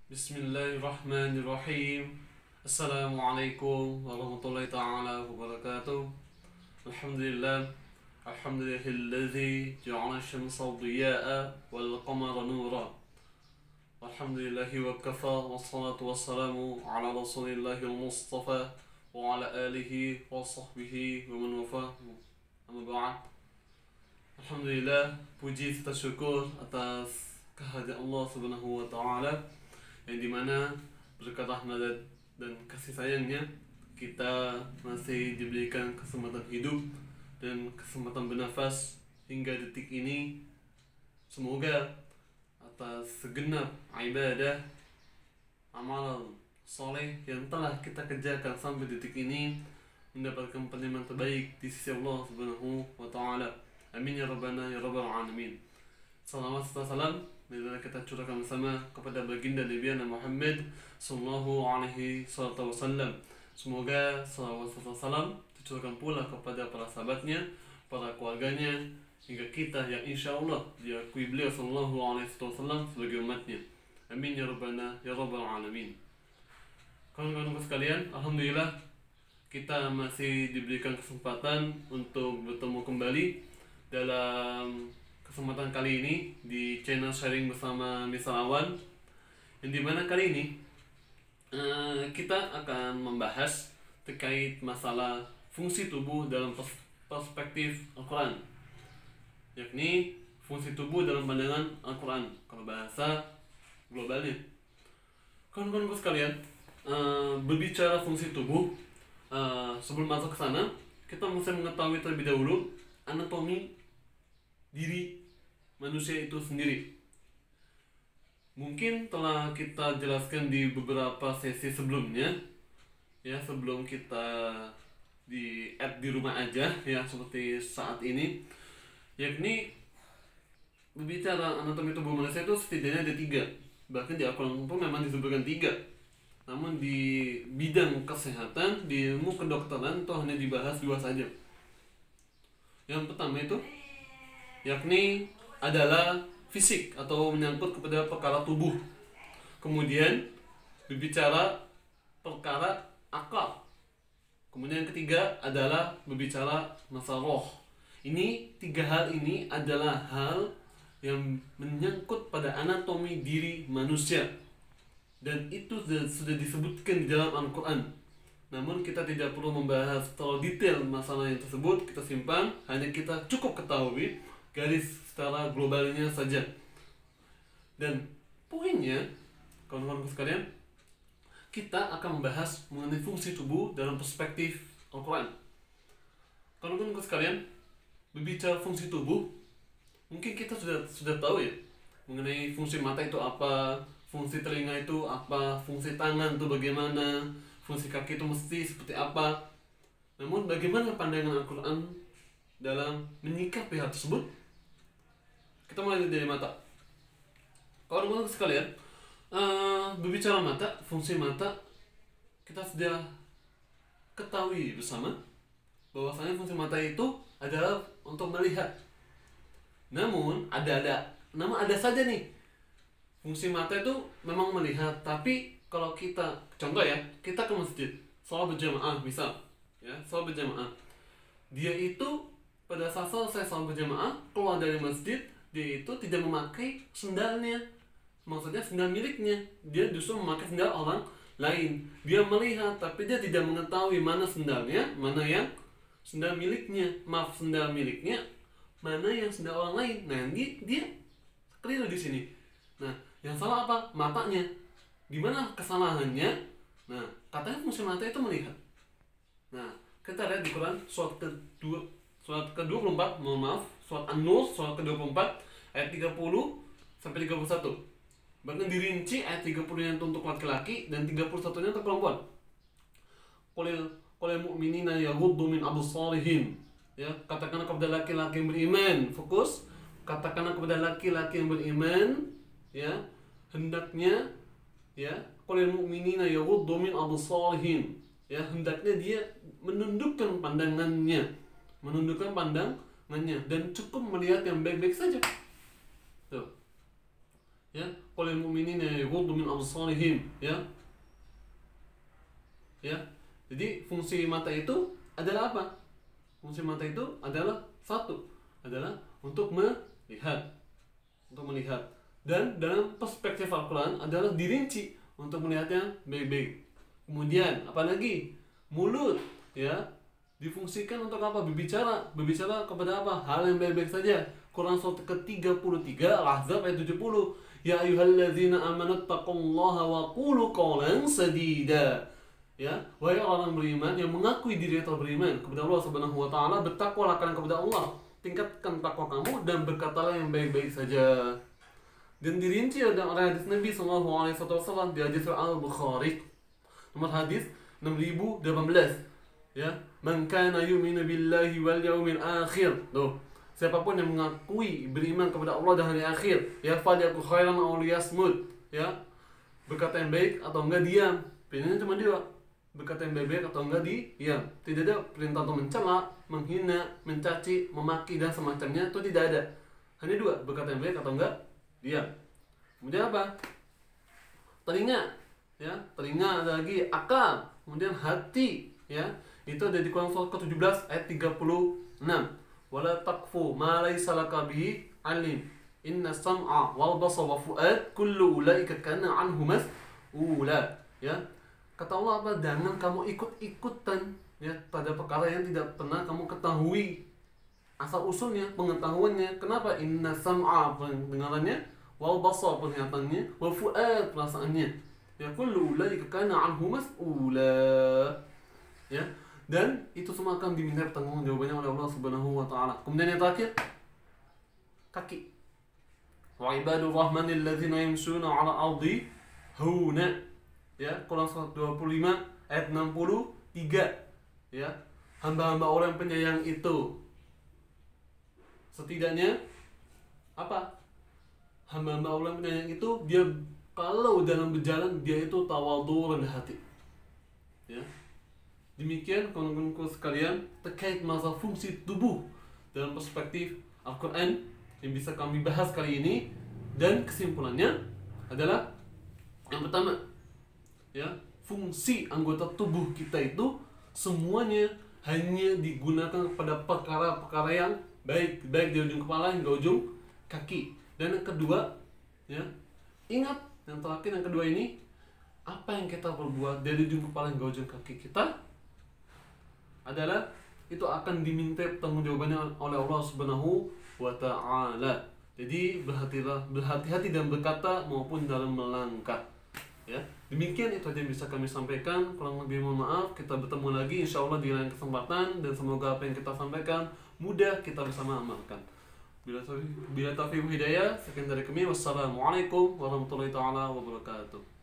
Bismillahirrahmanirrahim. Assalamualaikum warahmatullahi ta'ala wabarakatuh. Alhamdulillah. Alhamdulillahilladzi ja'ala syamsa diya'a wal qamara nura. Alhamdulillahi wa kafa wassalatu wassalamu ala rasulillahil mustafa wa ala alihi wa sahbihi wa man wafa. Amma ba'd. Alhamdulillah, puji serta syukur atas kehadirat Allah Subhanahu wa taala yang dimana berkat rahmat dan kasih sayangnya kita masih diberikan kesempatan hidup dan kesempatan bernafas hingga detik ini. Semoga atas segenap ibadah amal soleh yang telah kita kerjakan sampai detik ini mendapatkan penerimaan terbaik di sisi Allah Subhanahu wa taala. Amin ya rabbana ya rabbal alamin. Salawat serta salam bila kita curahkan bersama kepada baginda Nabi Muhammad sallallahu alaihi wasallam. Semoga salawat serta salam dicurahkan pula kepada para sahabatnya, para keluarganya, hingga kita yang insya Allah diakui beliau sallallahu alaihi wasallam sebagai umatnya. Amin ya rabbana ya rabbal alamin. Kawan-kawan sekalian, alhamdulillah kita masih diberikan kesempatan untuk bertemu kembali dalam kesempatan kali ini di channel sharing bersama Misalawan, yang dimana kali ini kita akan membahas terkait masalah fungsi tubuh dalam perspektif Al-Quran, yakni fungsi tubuh dalam pandangan Al-Quran kalau bahasa globalnya. Kawan-kawan sekalian, berbicara fungsi tubuh, sebelum masuk ke sana kita mesti mengetahui terlebih dahulu anatomi diri manusia itu sendiri. Mungkin telah kita jelaskan di beberapa sesi sebelumnya, ya, sebelum kita di add di rumah aja, ya, seperti saat ini, yakni berbicara anatomi tubuh manusia itu setidaknya ada 3. Bahkan di Al-Quran pun memang disebutkan 3. Namun di bidang kesehatan, di ilmu kedokteran itu hanya dibahas 2 saja. Yang pertama itu yakni adalah fisik atau menyangkut kepada perkara tubuh. Kemudian berbicara perkara akal. Kemudian yang ketiga adalah berbicara masalah roh. Ini 3 hal ini adalah hal yang menyangkut pada anatomi diri manusia, dan itu sudah disebutkan di dalam Al-Quran. Namun kita tidak perlu membahas terlalu detail masalah yang tersebut, kita simpan, hanya kita cukup ketahui garis secara globalnya saja. Dan poinnya, kawan-kawan sekalian, kita akan membahas mengenai fungsi tubuh dalam perspektif Al-Quran. Kawan-kawan sekalian, berbicara fungsi tubuh, mungkin kita sudah tahu ya mengenai fungsi mata itu apa, fungsi telinga itu apa, fungsi tangan itu bagaimana, fungsi kaki itu mesti seperti apa. Namun bagaimana pandangan Al-Quran dalam menyikapi hal tersebut? Kita mulai dari mata. Kawan-kawan sekalian, berbicara mata, fungsi mata, kita sudah ketahui bersama bahwasanya fungsi mata itu adalah untuk melihat. Namun ada saja nih fungsi mata itu memang melihat, tapi kalau kita, contoh ya, kita ke masjid, sholat berjamaah misal, ya, sholat berjamaah, dia itu pada saat selesai sholat berjamaah keluar dari masjid, dia itu tidak memakai sendalnya, maksudnya sendal miliknya, dia justru memakai sendal orang lain. Dia melihat tapi dia tidak mengetahui mana sendalnya, mana yang sendal miliknya, sendal miliknya, mana yang sendal orang lain. Nah, dia keliru di sini. Nah, yang salah apa? Matanya. Gimana kesalahannya? Nah, katanya fungsi mata itu melihat. Nah, kita lihat di Quran surat ke-24, surat An-Nur surat ke-24 ayat 30 sampai 31. Bahkan dirinci ayat 30-nya untuk laki-laki dan 31-nya untuk perempuan. Qul mu'minina yaghuddu min absarihim. Ya, katakanlah kepada laki-laki yang beriman, fokus. Katakanlah kepada laki-laki yang beriman, ya, hendaknya, ya, qul mu'minina yaghuddu min absarihim. Ya, hendaknya dia menundukkan pandangannya dan cukup melihat yang baik-baik saja. Tuh. Ya, qul lil mu'minina yaghuddu min absarihim, ya. Ya. Jadi fungsi mata itu adalah apa? Fungsi mata itu adalah satu, adalah untuk melihat. Untuk melihat. Dan dalam perspektif Al-Quran adalah dirinci untuk melihatnya baik-baik. Kemudian apa lagi? Mulut, ya, difungsikan untuk apa? Berbicara kepada apa? Hal yang baik-baik saja. Quran surat ke-33 Al-Ahzab ayat 70. Ya ayyuhalladzina amanu taqullaha wa qulu qawlan sadida. Ya, wahai orang beriman yang mengakui diri telah beriman kepada Allah Subhanahu wa taala, bertakwalah kalian kepada Allah. Tingkatkan takwa kamu dan berkatalah yang baik-baik saja. Dan dirinci dalam hadis Nabi sallallahu alaihi wasallam di hadis Al-Bukhari nomor hadis 6018, ya, man kana yu'minu billahi wal yawmil akhir. Tuh, siapapun yang mengakui beriman kepada Allah dan hari akhir, ya, falyaqul khairan aw liyasmut, ya, berkata yang baik atau enggak diam. Pilihannya cuma dua, berkata yang baik atau enggak diam. Tidak ada perintah untuk mencela, menghina, mencaci, memaki dan semacamnya, itu tidak ada. Hanya dua, berkata yang baik atau enggak diam. Kemudian apa? Telinga, ya, telinga, ada lagi akal, kemudian hati, ya, itu ada di Quran surat ke-17 ayat 36. Wala taqfu ma laysa laka bihi alim. Inna sam'a wal basara wa fu'ad kullu ulaika kana anhu mas'ula. Ya. Kata Allah apa? Jangan kamu ikut-ikutan, ya, pada perkara yang tidak pernah kamu ketahui asal usulnya, pengetahuannya. Kenapa? Inna sam'a, pendengarannya, wal basara, penglihatannya, wal fu'ad, perasaannya. Ya, kullu ulaika kana anhu mas'ula. Ya, dan itu semua akan diminta pertanggungjawabannya oleh Allah Subhanahu wa taala. Kemudian yang terakhir, kaki. Wa ibadur rahmanil ladzina yamshuna 'ala ardi hauna. Ya, Quran surat 25 ayat 63. Ya, hamba-hamba orang penyayang itu setidaknya apa? Hamba-hamba Allah penyayang itu dia kalau dalam berjalan dia itu tawadhu, rendah hati. Ya. Demikian kawan-kawanku sekalian terkait masalah fungsi tubuh dalam perspektif Al-Quran yang bisa kami bahas kali ini. Dan kesimpulannya adalah yang pertama, ya, fungsi anggota tubuh kita itu semuanya hanya digunakan kepada perkara-perkara yang baik dari ujung kepala hingga ujung kaki. Dan yang kedua, ya, ingat yang terakhir, yang kedua ini, apa yang kita perbuat dari ujung kepala hingga ujung kaki kita adalah itu akan diminta pertanggungjawabannya oleh Allah Subhanahu wa taala. Jadi berhati-hati dalam berkata maupun dalam melangkah. Ya, demikian itu aja yang bisa kami sampaikan. Kurang lebih mohon maaf. Kita bertemu lagi insyaallah di lain kesempatan, dan semoga apa yang kita sampaikan mudah kita bersama amalkan. Bila taufiq hidayah, sekian dari kami. Wassalamualaikum warahmatullahi taala wabarakatuh.